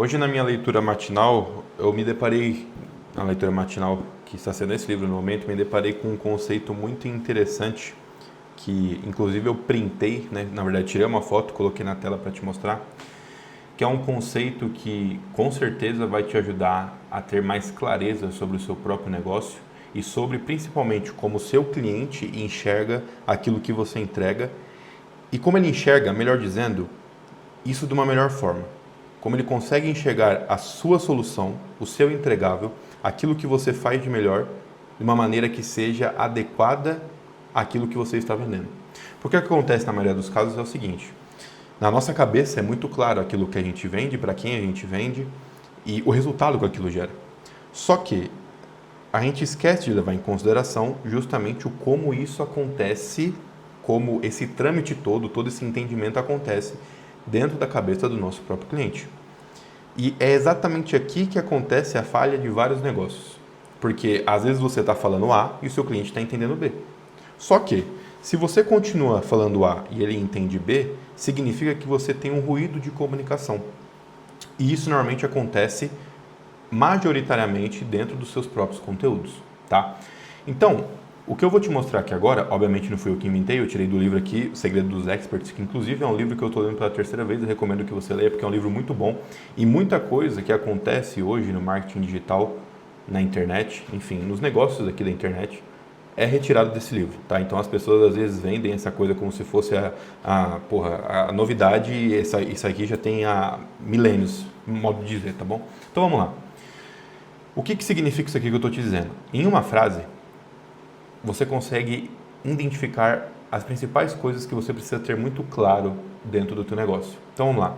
Hoje na minha leitura matinal, eu me deparei, na leitura matinal que está sendo esse livro no momento, me deparei com um conceito muito interessante que inclusive eu printei, né? Na verdade tirei uma foto, coloquei na tela para te mostrar, que é um conceito que com certeza vai te ajudar a ter mais clareza sobre o seu próprio negócio e sobre principalmente como o seu cliente enxerga aquilo que você entrega e como ele enxerga, melhor dizendo, isso de uma melhor forma. Como ele consegue enxergar a sua solução, o seu entregável, aquilo que você faz de melhor, de uma maneira que seja adequada àquilo que você está vendendo. Porque o que acontece na maioria dos casos é o seguinte: na nossa cabeça é muito claro aquilo que a gente vende, para quem a gente vende e o resultado que aquilo gera. Só que a gente esquece de levar em consideração justamente o como isso acontece, como esse trâmite todo esse entendimento acontece dentro da cabeça do nosso próprio cliente. E é exatamente aqui que acontece a falha de vários negócios. Porque às vezes você está falando A e o seu cliente está entendendo B. Só que, se você continua falando A e ele entende B, significa que você tem um ruído de comunicação. E isso normalmente acontece majoritariamente dentro dos seus próprios conteúdos, tá? Então, o que eu vou te mostrar aqui agora, obviamente não fui eu que inventei, eu tirei do livro aqui, O Segredo dos Experts, que inclusive é um livro que eu estou lendo pela terceira vez, eu recomendo que você leia porque é um livro muito bom e muita coisa que acontece hoje no marketing digital, na internet, enfim, nos negócios aqui da internet, é retirado desse livro, tá? Então as pessoas às vezes vendem essa coisa como se fosse a novidade, isso aqui já tem há milênios, modo de dizer, tá bom? Então vamos lá. O que significa isso aqui que eu estou te dizendo? Em uma frase, você consegue identificar as principais coisas que você precisa ter muito claro dentro do teu negócio. Então vamos lá.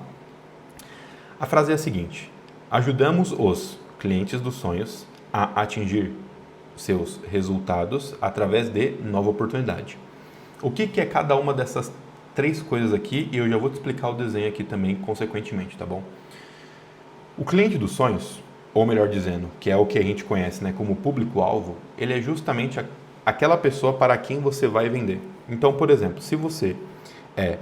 A frase é a seguinte: ajudamos os clientes dos sonhos a atingir seus resultados através de nova oportunidade. O que é cada uma dessas três coisas aqui? E eu já vou te explicar o desenho aqui também consequentemente, tá bom? O cliente dos sonhos, ou melhor dizendo, que é o que a gente conhece, né, como público-alvo, ele é justamente aquela pessoa para quem você vai vender. Então, por exemplo, se você é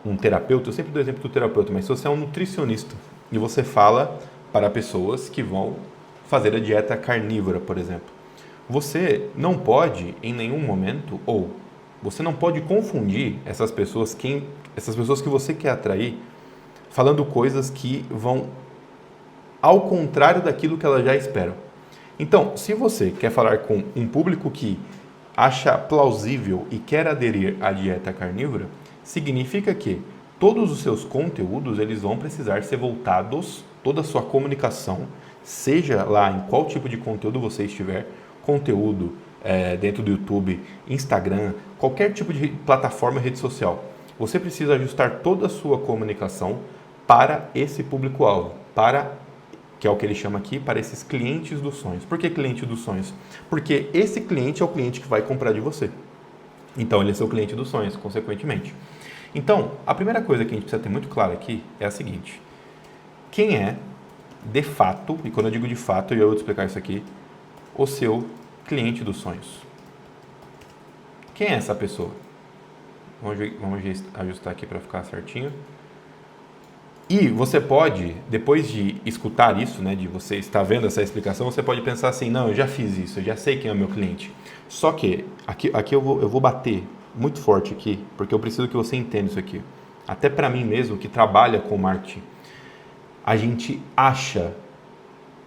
um terapeuta, eu sempre dou o exemplo do terapeuta, mas se você é um nutricionista e você fala para pessoas que vão fazer a dieta carnívora, por exemplo, você não pode em nenhum momento, ou você não pode confundir essas pessoas que você quer atrair, falando coisas que vão ao contrário daquilo que elas já esperam. Então, se você quer falar com um público que acha plausível e quer aderir à dieta carnívora, significa que todos os seus conteúdos eles vão precisar ser voltados, toda a sua comunicação, seja lá em qual tipo de conteúdo você estiver, conteúdo dentro do YouTube, Instagram, qualquer tipo de plataforma e rede social, você precisa ajustar toda a sua comunicação para esse público-alvo, que é o que ele chama aqui, para esses clientes dos sonhos. Por que cliente dos sonhos? Porque esse cliente é o cliente que vai comprar de você. Então, ele é seu cliente dos sonhos, consequentemente. Então, a primeira coisa que a gente precisa ter muito claro aqui é a seguinte: quem é, de fato, e quando eu digo de fato, eu vou te explicar isso aqui, o seu cliente dos sonhos. Quem é essa pessoa? Vamos ajustar aqui para ficar certinho. E você pode, depois de escutar isso, né, de você estar vendo essa explicação, você pode pensar assim: não, eu já fiz isso, eu já sei quem é o meu cliente. Só que, aqui eu vou bater muito forte aqui, porque eu preciso que você entenda isso aqui. Até para mim mesmo, que trabalha com marketing, a gente acha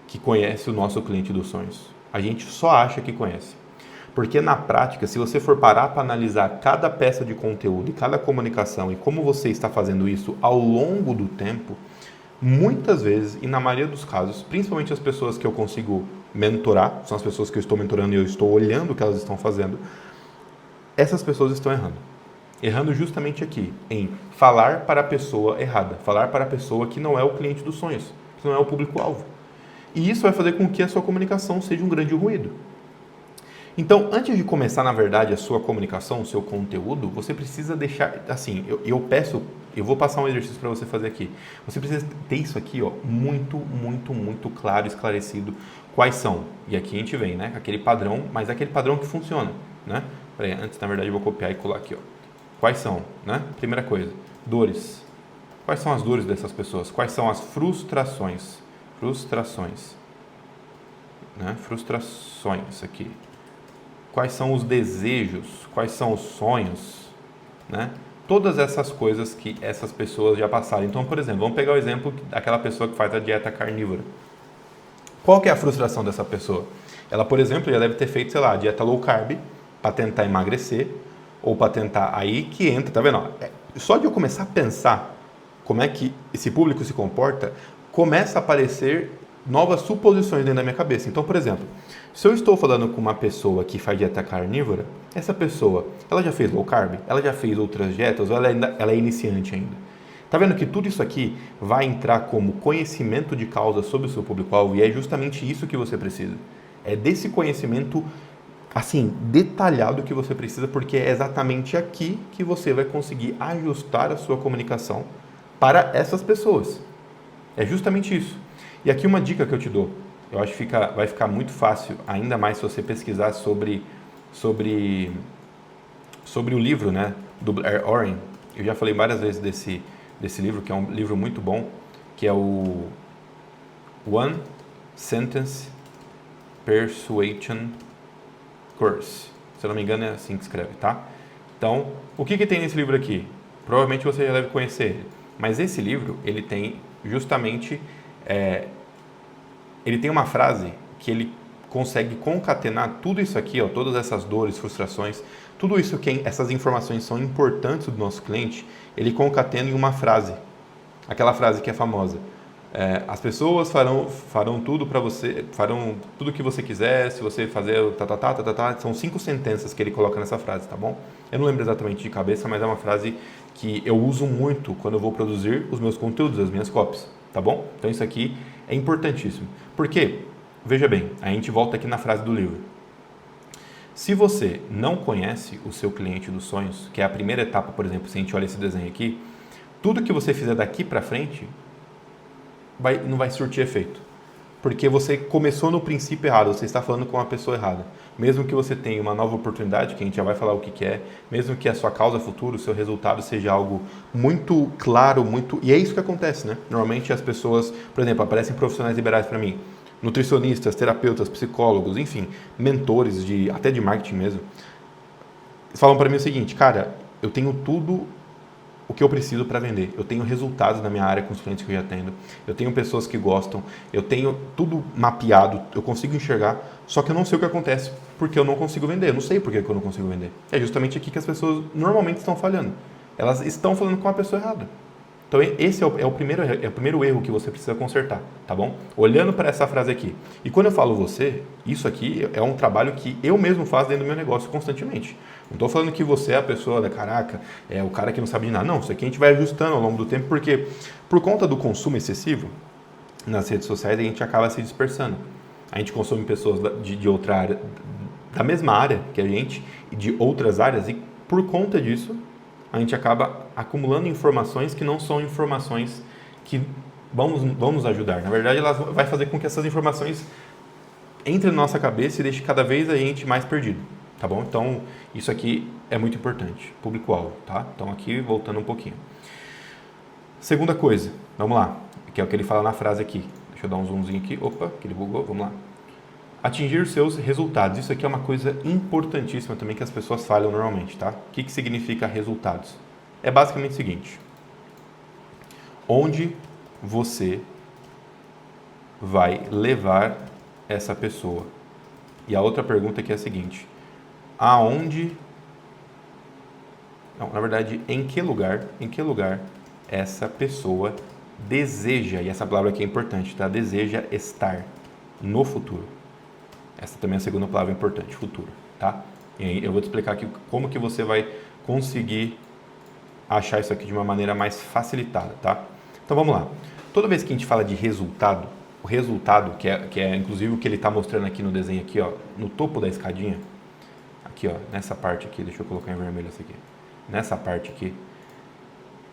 que conhece o nosso cliente dos sonhos. A gente só acha que conhece. Porque na prática, se você for parar para analisar cada peça de conteúdo e cada comunicação e como você está fazendo isso ao longo do tempo, muitas vezes, e na maioria dos casos, principalmente as pessoas que eu consigo mentorar, são as pessoas que eu estou mentorando e eu estou olhando o que elas estão fazendo, essas pessoas estão errando. Errando justamente aqui, em falar para a pessoa errada, falar para a pessoa que não é o cliente dos sonhos, que não é o público-alvo. E isso vai fazer com que a sua comunicação seja um grande ruído. Então, antes de começar, na verdade, a sua comunicação, o seu conteúdo, você precisa deixar, assim, eu vou passar um exercício para você fazer aqui. Você precisa ter isso aqui, ó, muito claro, esclarecido. Quais são? E aqui a gente vem, né? Aquele padrão, mas aquele padrão que funciona, né? Antes, na verdade, eu vou copiar e colar aqui, ó. Quais são, né? Primeira coisa, dores. Quais são as dores dessas pessoas? Quais são as frustrações? Frustrações. Né? Frustrações aqui. Quais são os desejos? Quais são os sonhos? Né? Todas essas coisas que essas pessoas já passaram. Então, por exemplo, vamos pegar o exemplo daquela pessoa que faz a dieta carnívora. Qual que é a frustração dessa pessoa? Ela, por exemplo, já deve ter feito, sei lá, a dieta low carb para tentar emagrecer ou para tentar... Aí que entra, tá vendo? Só de eu começar a pensar como é que esse público se comporta, começa a aparecer novas suposições dentro da minha cabeça. Então, por exemplo, se eu estou falando com uma pessoa que faz dieta carnívora, essa pessoa, ela já fez low carb? Ela já fez outras dietas? Ou ela é iniciante ainda? Tá vendo que tudo isso aqui vai entrar como conhecimento de causa sobre o seu público-alvo e é justamente isso que você precisa. É desse conhecimento, assim, detalhado que você precisa, porque é exatamente aqui que você vai conseguir ajustar a sua comunicação para essas pessoas. É justamente isso. E aqui uma dica que eu te dou. Eu acho que vai ficar muito fácil, ainda mais se você pesquisar sobre o livro, né, do Blair Oren. Eu já falei várias vezes desse livro, que é um livro muito bom, que é o One Sentence Persuasion Course. Se eu não me engano é assim que escreve, tá? Então, o que tem nesse livro aqui? Provavelmente você já deve conhecer ele. Mas esse livro, ele tem justamente... ele tem uma frase que ele consegue concatenar tudo isso aqui, ó, todas essas dores, frustrações, tudo isso que essas informações são importantes do nosso cliente, ele concatena em uma frase. Aquela frase que é famosa. As pessoas farão tudo para você, farão tudo o que você quiser, se você fazer são 5 sentenças que ele coloca nessa frase, tá bom? Eu não lembro exatamente de cabeça, mas é uma frase que eu uso muito quando eu vou produzir os meus conteúdos, as minhas copies, tá bom? Então isso aqui é importantíssimo. Por quê? Veja bem, a gente volta aqui na frase do livro. Se você não conhece o seu cliente dos sonhos, que é a primeira etapa, por exemplo, se a gente olha esse desenho aqui, tudo que você fizer daqui para frente não vai surtir efeito. Porque você começou no princípio errado, você está falando com uma pessoa errada. Mesmo que você tenha uma nova oportunidade, que a gente já vai falar o que é, mesmo que a sua causa futura, o seu resultado seja algo muito claro, E é isso que acontece, né? Normalmente as pessoas, por exemplo, aparecem profissionais liberais para mim, nutricionistas, terapeutas, psicólogos, enfim, mentores, até de marketing mesmo. Eles falam para mim o seguinte, cara, eu tenho tudo o que eu preciso para vender. Eu tenho resultados na minha área com os clientes que eu já atendo. Eu tenho pessoas que gostam. Eu tenho tudo mapeado. Eu consigo enxergar. Só que eu não sei o que acontece porque eu não consigo vender. Eu não sei por que eu não consigo vender. É justamente aqui que as pessoas normalmente estão falhando. Elas estão falando com a pessoa errada. Então esse é o primeiro erro que você precisa consertar, tá bom? Olhando para essa frase aqui. E quando eu falo você, isso aqui é um trabalho que eu mesmo faço dentro do meu negócio constantemente. Não estou falando que você é a pessoa da caraca, é o cara que não sabe de nada. Não, isso aqui a gente vai ajustando ao longo do tempo, porque por conta do consumo excessivo nas redes sociais, a gente acaba se dispersando. A gente consome pessoas de outra área, da mesma área que a gente, e de outras áreas, e por conta disso, a gente acaba acumulando informações que não são informações que vão nos ajudar. Na verdade, ela vai fazer com que essas informações entrem na nossa cabeça e deixem cada vez a gente mais perdido, tá bom? Então, isso aqui é muito importante, público-alvo, tá? Então, aqui, voltando um pouquinho. Segunda coisa, vamos lá, que é o que ele fala na frase aqui. Deixa eu dar um zoomzinho aqui. Opa, que ele bugou, vamos lá. Atingir os seus resultados. Isso aqui é uma coisa importantíssima também que as pessoas falham normalmente, tá? O que significa resultados? É basicamente o seguinte. Onde você vai levar essa pessoa? E a outra pergunta aqui é a seguinte. Aonde... Não, na verdade, em que lugar essa pessoa deseja, e essa palavra aqui é importante, tá? Deseja estar no futuro. Essa também é a segunda palavra importante, futuro, tá? E aí eu vou te explicar aqui como que você vai conseguir achar isso aqui de uma maneira mais facilitada, tá? Então vamos lá. Toda vez que a gente fala de resultado, o resultado, que é inclusive o que ele está mostrando aqui no desenho aqui, ó, no topo da escadinha, aqui, ó, nessa parte aqui, deixa eu colocar em vermelho essa aqui. Nessa parte aqui,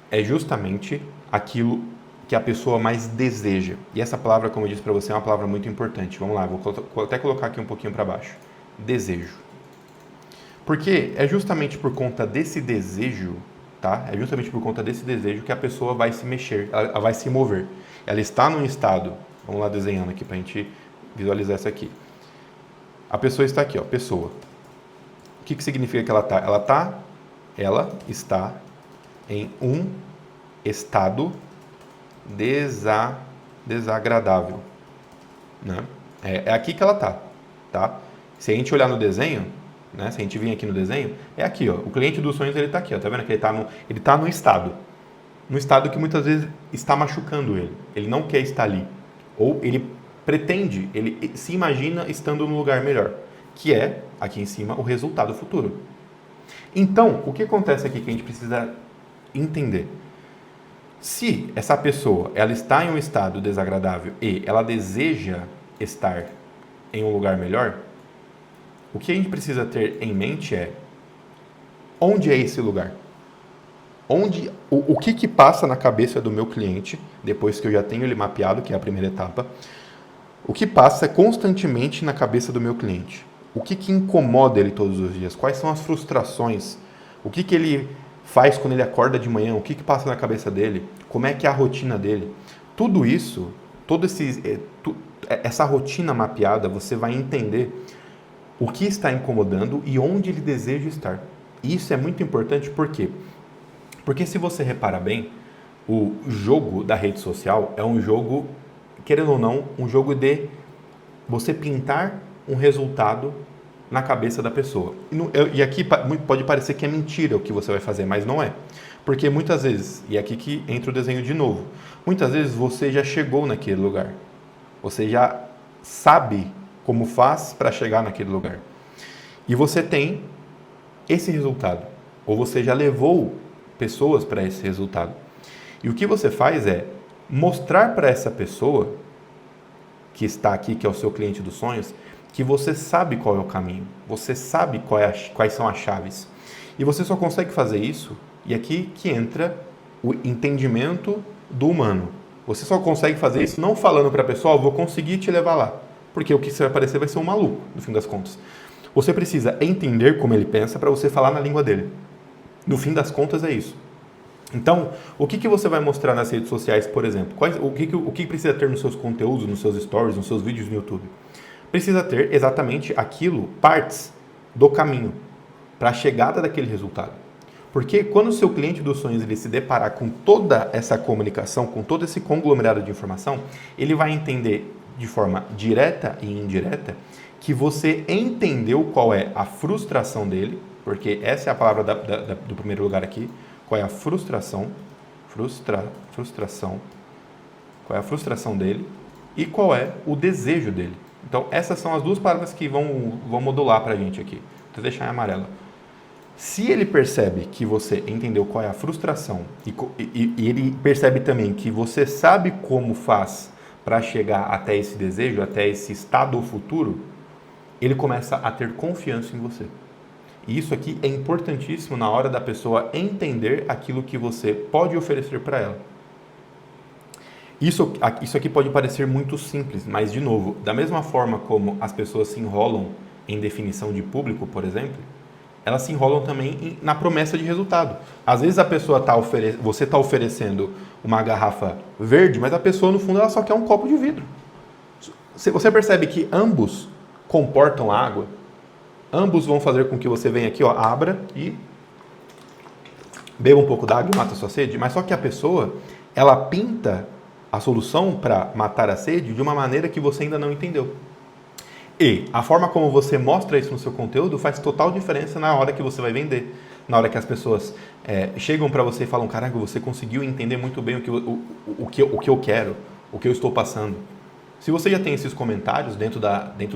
é justamente aquilo que a pessoa mais deseja. E essa palavra, como eu disse para você, é uma palavra muito importante. Vamos lá, vou até colocar aqui um pouquinho para baixo. Desejo. Porque é justamente por conta desse desejo tá? É justamente por conta desse desejo que a pessoa vai se mexer, ela vai se mover. Ela está num estado, vamos lá desenhando aqui para a gente visualizar isso aqui. A pessoa está aqui, ó, pessoa. O que significa que ela está? Ela está em um estado desagradável, né? É aqui que ela tá? Se a gente olhar no desenho, né? Se a gente vir aqui no desenho, é aqui, ó. O cliente dos sonhos, ele tá aqui, ó. Tá vendo que ele tá no estado que muitas vezes está machucando ele. Ele não quer estar ali. Ou ele pretende, ele se imagina estando num lugar melhor, que é, aqui em cima, o resultado futuro. Então, o que acontece aqui que a gente precisa entender? Se essa pessoa ela está em um estado desagradável e ela deseja estar em um lugar melhor, o que a gente precisa ter em mente é onde é esse lugar? O que passa na cabeça do meu cliente, depois que eu já tenho ele mapeado, que é a primeira etapa, o que passa constantemente na cabeça do meu cliente? O que incomoda ele todos os dias? Quais são as frustrações? O que ele faz quando ele acorda de manhã? O que passa na cabeça dele? Como é que é a rotina dele? Tudo isso, essa rotina mapeada, você vai entender o que está incomodando e onde ele deseja estar. E isso é muito importante, por quê? Porque se você repara bem, o jogo da rede social é um jogo, querendo ou não, um jogo de você pintar um resultado na cabeça da pessoa. E aqui pode parecer que é mentira o que você vai fazer, mas não é. Porque muitas vezes, e é aqui que entra o desenho de novo, muitas vezes você já chegou naquele lugar. Você já sabe como faz para chegar naquele lugar. E você tem esse resultado. Ou você já levou pessoas para esse resultado. E o que você faz é mostrar para essa pessoa que está aqui, que é o seu cliente dos sonhos, que você sabe qual é o caminho, você sabe quais são as chaves. E você só consegue fazer isso, e aqui que entra o entendimento do humano. Você só consegue fazer isso não falando para a pessoa, vou conseguir te levar lá, porque o que você vai parecer vai ser um maluco, no fim das contas. Você precisa entender como ele pensa para você falar na língua dele. No fim das contas é isso. Então, o que você vai mostrar nas redes sociais, por exemplo? O que precisa ter nos seus conteúdos, nos seus stories, nos seus vídeos no YouTube? Precisa ter exatamente aquilo, partes do caminho, para a chegada daquele resultado. Porque quando o seu cliente dos sonhos ele se deparar com toda essa comunicação, com todo esse conglomerado de informação, ele vai entender de forma direta e indireta que você entendeu qual é a frustração dele, porque essa é a palavra do primeiro lugar aqui. Qual é a frustração? Frustração. Qual é a frustração dele? E qual é o desejo dele? Então, essas são as duas palavras que vão modular para a gente aqui. Vou deixar em amarelo. Se ele percebe que você entendeu qual é a frustração e ele percebe também que você sabe como faz para chegar até esse desejo, até esse estado futuro, ele começa a ter confiança em você. E isso aqui é importantíssimo na hora da pessoa entender aquilo que você pode oferecer para ela. Isso aqui pode parecer muito simples, mas, de novo, da mesma forma como as pessoas se enrolam em definição de público, por exemplo, elas se enrolam também na promessa de resultado. Às vezes você está oferecendo uma garrafa verde, mas a pessoa, no fundo, ela só quer um copo de vidro. Você percebe que ambos comportam água, ambos vão fazer com que você venha aqui, ó, abra e beba um pouco d'água e mata a sua sede, mas só que a pessoa, ela pinta a solução para matar a sede de uma maneira que você ainda não entendeu. E a forma como você mostra isso no seu conteúdo faz total diferença na hora que você vai vender. Na hora que as pessoas chegam para você e falam, caraca, você conseguiu entender muito bem o que eu quero, o que eu estou passando. Se você já tem esses comentários dentro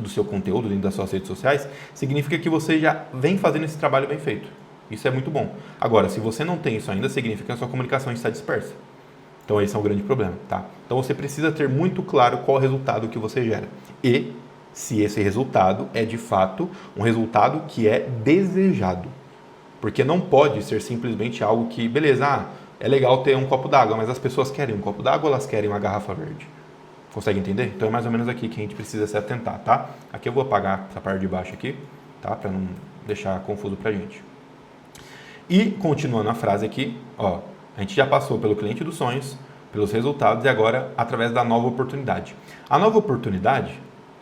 do seu conteúdo, dentro das suas redes sociais, significa que você já vem fazendo esse trabalho bem feito. Isso é muito bom. Agora, se você não tem isso ainda, significa que a sua comunicação está dispersa. Então, esse é um grande problema, tá? Então, você precisa ter muito claro qual o resultado que você gera. E se esse resultado é, de fato, um resultado que é desejado. Porque não pode ser simplesmente algo que, beleza, é legal ter um copo d'água, mas as pessoas querem um copo d'água ou elas querem uma garrafa verde? Consegue entender? Então, é mais ou menos aqui que a gente precisa se atentar, tá? Aqui eu vou apagar essa parte de baixo aqui, tá? Para não deixar confuso pra gente. E, continuando a frase aqui, ó, a gente já passou pelo cliente dos sonhos, pelos resultados e agora através da nova oportunidade. A nova oportunidade,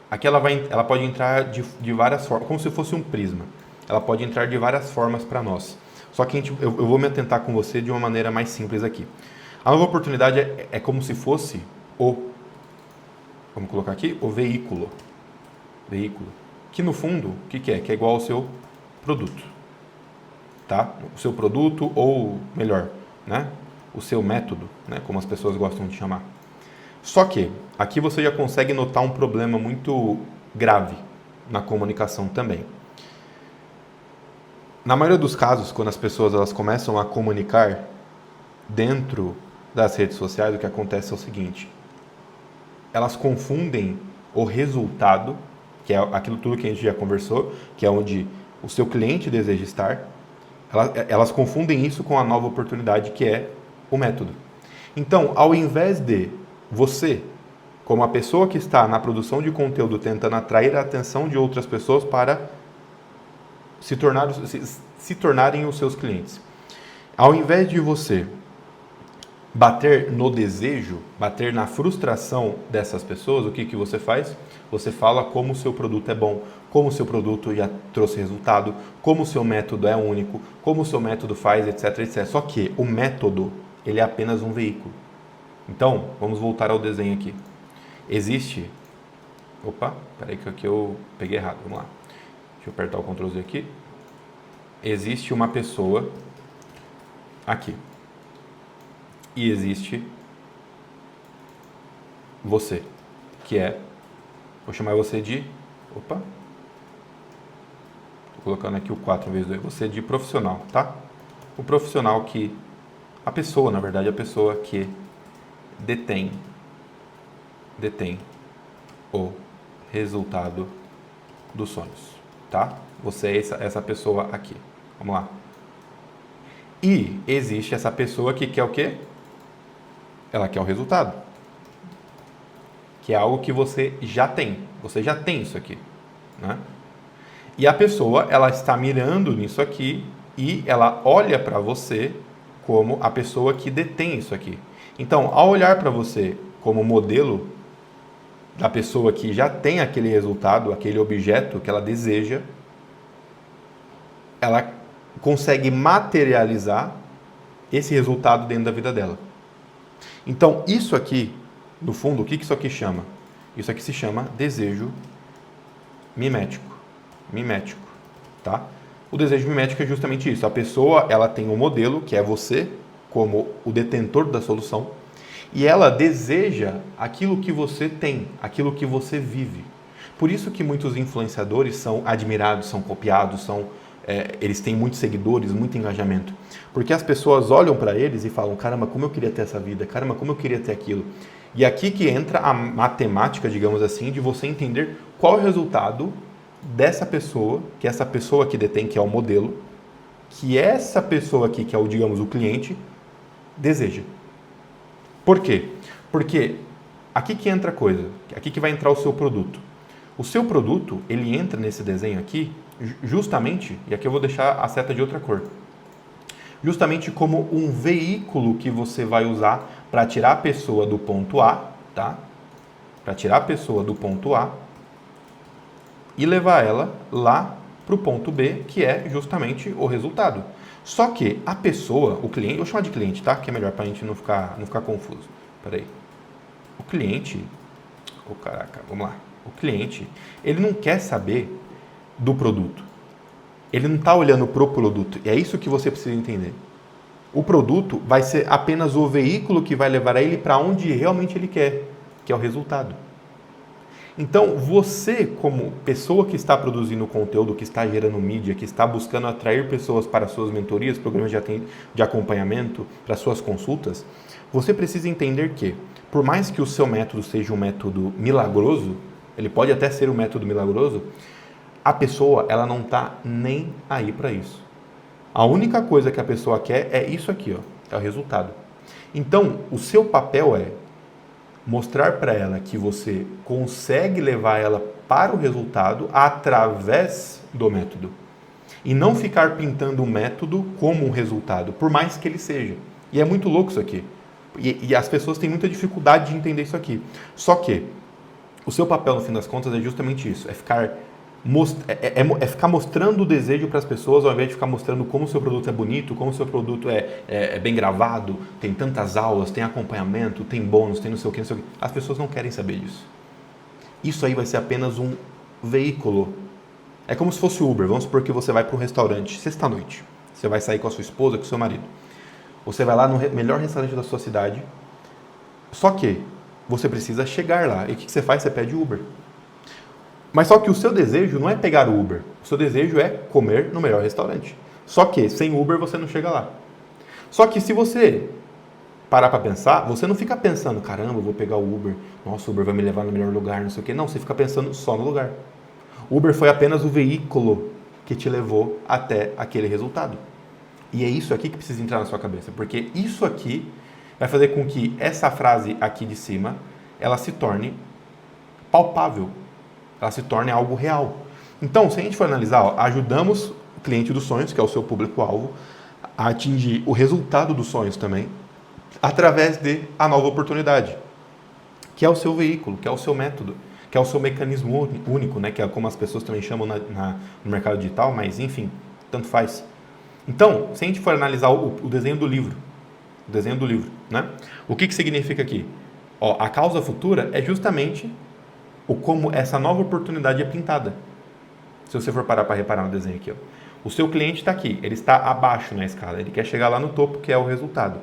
aqui ela pode entrar de várias formas, como se fosse um prisma. Ela pode entrar de várias formas para nós. Só que eu vou me atentar com você de uma maneira mais simples aqui. A nova oportunidade é como se fosse vamos colocar aqui, o veículo. Veículo. Que no fundo, o que é? Que é igual ao seu produto. Tá? O seu produto ou, melhor, né? O seu método, né? Como as pessoas gostam de chamar. Só que aqui você já consegue notar um problema muito grave na comunicação também. Na maioria dos casos, quando as pessoas elas começam a comunicar dentro das redes sociais, o que acontece é o seguinte: elas confundem o resultado, que é aquilo tudo que a gente já conversou, que é onde o seu cliente deseja estar, elas confundem isso com a nova oportunidade, que é o método. Então, ao invés de você, como a pessoa que está na produção de conteúdo tentando atrair a atenção de outras pessoas para se tornarem os seus clientes, ao invés de você bater no desejo, bater na frustração dessas pessoas, o que você faz? Você fala como o seu produto é bom, como o seu produto já trouxe resultado, como o seu método é único, como o seu método faz, etc, etc. Só que o método, ele é apenas um veículo. Então, vamos voltar ao desenho aqui. Existe... Opa, peraí que aqui eu peguei errado, vamos lá. Deixa eu apertar o Ctrl Z aqui. Existe uma pessoa aqui. E existe você, que é, vou chamar você de, estou colocando aqui o 4 em vez do E, você de profissional, tá? O profissional que, a pessoa, na verdade, a pessoa que detém o resultado dos sonhos, tá? Você é essa pessoa aqui, vamos lá. E existe essa pessoa que quer o quê? Ela quer o resultado, que é algo que você já tem isso aqui, né? E a pessoa, ela está mirando nisso aqui e ela olha para você como a pessoa que detém isso aqui. Então, ao olhar para você como modelo da pessoa que já tem aquele resultado, aquele objeto que ela deseja, ela consegue materializar esse resultado dentro da vida dela. Então, isso aqui, no fundo, o que isso aqui chama? Isso aqui se chama desejo mimético. Mimético, tá? O desejo mimético é justamente isso. A pessoa, ela tem um modelo, que é você, como o detentor da solução, e ela deseja aquilo que você tem, aquilo que você vive. Por isso que muitos influenciadores são admirados, são copiados, eles têm muitos seguidores, muito engajamento. Porque as pessoas olham para eles e falam, caramba, como eu queria ter essa vida, caramba, como eu queria ter aquilo. E aqui que entra a matemática, digamos assim, de você entender qual é o resultado dessa pessoa, que essa pessoa que detém, que é o modelo, que essa pessoa aqui, que é o, digamos, o cliente, deseja. Por quê? Porque aqui que entra a coisa, aqui que vai entrar o seu produto. O seu produto, ele entra nesse desenho aqui, justamente, e aqui eu vou deixar a seta de outra cor, justamente como um veículo que você vai usar para tirar a pessoa do ponto A, tá? Para tirar a pessoa do ponto A e levar ela lá para o ponto B, que é justamente o resultado. Só que a pessoa, o cliente, eu vou chamar de cliente, tá? Que é melhor para a gente não ficar confuso. Peraí. O cliente, vamos lá. O cliente, ele não quer saber do produto. Ele não está olhando para o produto. E é isso que você precisa entender. O produto vai ser apenas o veículo que vai levar ele para onde realmente ele quer, que é o resultado. Então, você, como pessoa que está produzindo conteúdo, que está gerando mídia, que está buscando atrair pessoas para suas mentorias, programas de acompanhamento, para suas consultas, você precisa entender que, por mais que o seu método seja um método milagroso, ele pode até ser um método milagroso, a pessoa, ela não está nem aí para isso. A única coisa que a pessoa quer é isso aqui, ó, é o resultado. Então, o seu papel é mostrar para ela que você consegue levar ela para o resultado através do método. E não ficar pintando um método como um resultado, por mais que ele seja. E é muito louco isso aqui. E as pessoas têm muita dificuldade de entender isso aqui. Só que o seu papel, no fim das contas, é justamente isso. É ficar mostrando o desejo para as pessoas, ao invés de ficar mostrando como o seu produto é bonito, como o seu produto é bem gravado, tem tantas aulas, tem acompanhamento, tem bônus, tem não sei o que, não sei o que. As pessoas não querem saber disso. Isso aí vai ser apenas um veículo. É como se fosse o Uber. Vamos supor que você vai para um restaurante sexta-noite. Você vai sair com a sua esposa, com o seu marido. Você vai lá no melhor restaurante da sua cidade. Só que você precisa chegar lá. E o que você faz? Você pede Uber. Mas só que o seu desejo não é pegar o Uber. O seu desejo é comer no melhor restaurante. Só que sem Uber você não chega lá. Só que se você parar para pensar, você não fica pensando, caramba, eu vou pegar o Uber. Nossa, o Uber vai me levar no melhor lugar, não sei o quê. Não, você fica pensando só no lugar. O Uber foi apenas o veículo que te levou até aquele resultado. E é isso aqui que precisa entrar na sua cabeça. Porque isso aqui vai fazer com que essa frase aqui de cima, ela se torne palpável. Ela se torne algo real. Então, se a gente for analisar, ajudamos o cliente dos sonhos, que é o seu público-alvo, a atingir o resultado dos sonhos também, através de a nova oportunidade, que é o seu veículo, que é o seu método, que é o seu mecanismo único, né? Que é como as pessoas também chamam no mercado digital, mas enfim, tanto faz. Então, se a gente for analisar o desenho do livro, né? O que significa aqui? Ó, a causa futura é justamente como essa nova oportunidade é pintada. Se você for parar para reparar no desenho aqui, ó. O seu cliente está aqui, ele está abaixo na escala, ele quer chegar lá no topo, que é o resultado.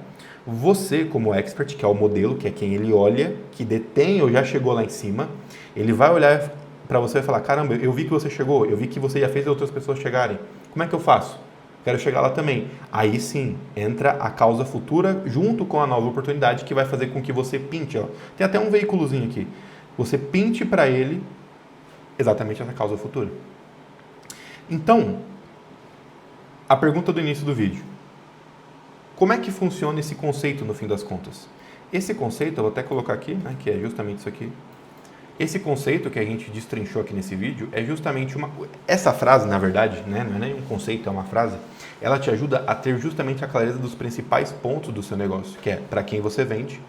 Você, como expert, que é o modelo, que é quem ele olha, que detém ou já chegou lá em cima, ele vai olhar para você e falar, caramba, eu vi que você chegou, eu vi que você já fez outras pessoas chegarem. Como é que eu faço? Quero chegar lá também. Aí sim, entra a causa futura junto com a nova oportunidade que vai fazer com que você pinte. Ó. Tem até um veículozinho aqui. Você pinte para ele exatamente essa causa futura. Então, a pergunta do início do vídeo. Como é que funciona esse conceito no fim das contas? Esse conceito, eu vou até colocar aqui, né, que é justamente isso aqui. Esse conceito que a gente destrinchou aqui nesse vídeo é justamente essa frase, na verdade, né, não é nem um conceito, é uma frase, ela te ajuda a ter justamente a clareza dos principais pontos do seu negócio, que é para quem você vende,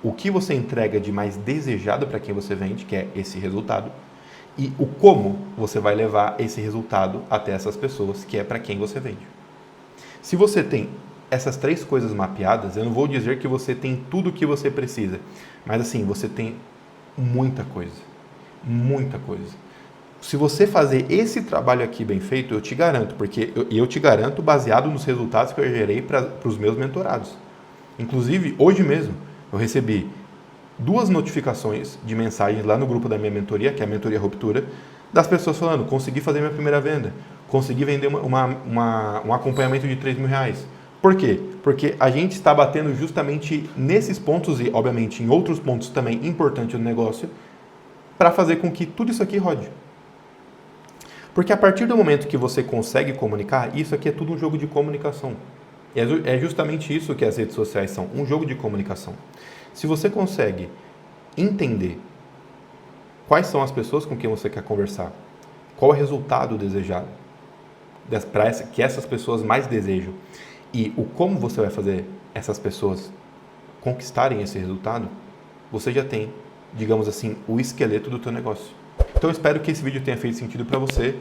o que você entrega de mais desejado para quem você vende, que é esse resultado, e o como você vai levar esse resultado até essas pessoas, que é para quem você vende. Se você tem essas três coisas mapeadas, eu não vou dizer que você tem tudo o que você precisa, mas assim, você tem muita coisa. Muita coisa. Se você fazer esse trabalho aqui bem feito, eu te garanto, porque eu te garanto baseado nos resultados que eu gerei para os meus mentorados. Inclusive, hoje mesmo, eu recebi 2 notificações de mensagens lá no grupo da minha mentoria, que é a Mentoria Ruptura, das pessoas falando, consegui fazer minha primeira venda, consegui vender um acompanhamento de R$3.000. Por quê? Porque a gente está batendo justamente nesses pontos e, obviamente, em outros pontos também importantes do negócio para fazer com que tudo isso aqui rode. Porque a partir do momento que você consegue comunicar, isso aqui é tudo um jogo de comunicação. É justamente isso que as redes sociais são, um jogo de comunicação. Se você consegue entender quais são as pessoas com quem você quer conversar, qual é o resultado desejado, que essas pessoas mais desejam, e o como você vai fazer essas pessoas conquistarem esse resultado, você já tem, digamos assim, o esqueleto do teu negócio. Então eu espero que esse vídeo tenha feito sentido para você.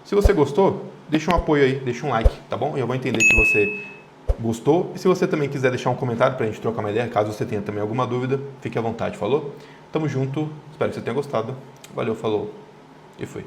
Se você gostou, deixa um apoio aí, deixa um like, tá bom? Eu vou entender que você gostou. E se você também quiser deixar um comentário pra gente trocar uma ideia, caso você tenha também alguma dúvida, fique à vontade, falou? Tamo junto, espero que você tenha gostado. Valeu, falou e fui.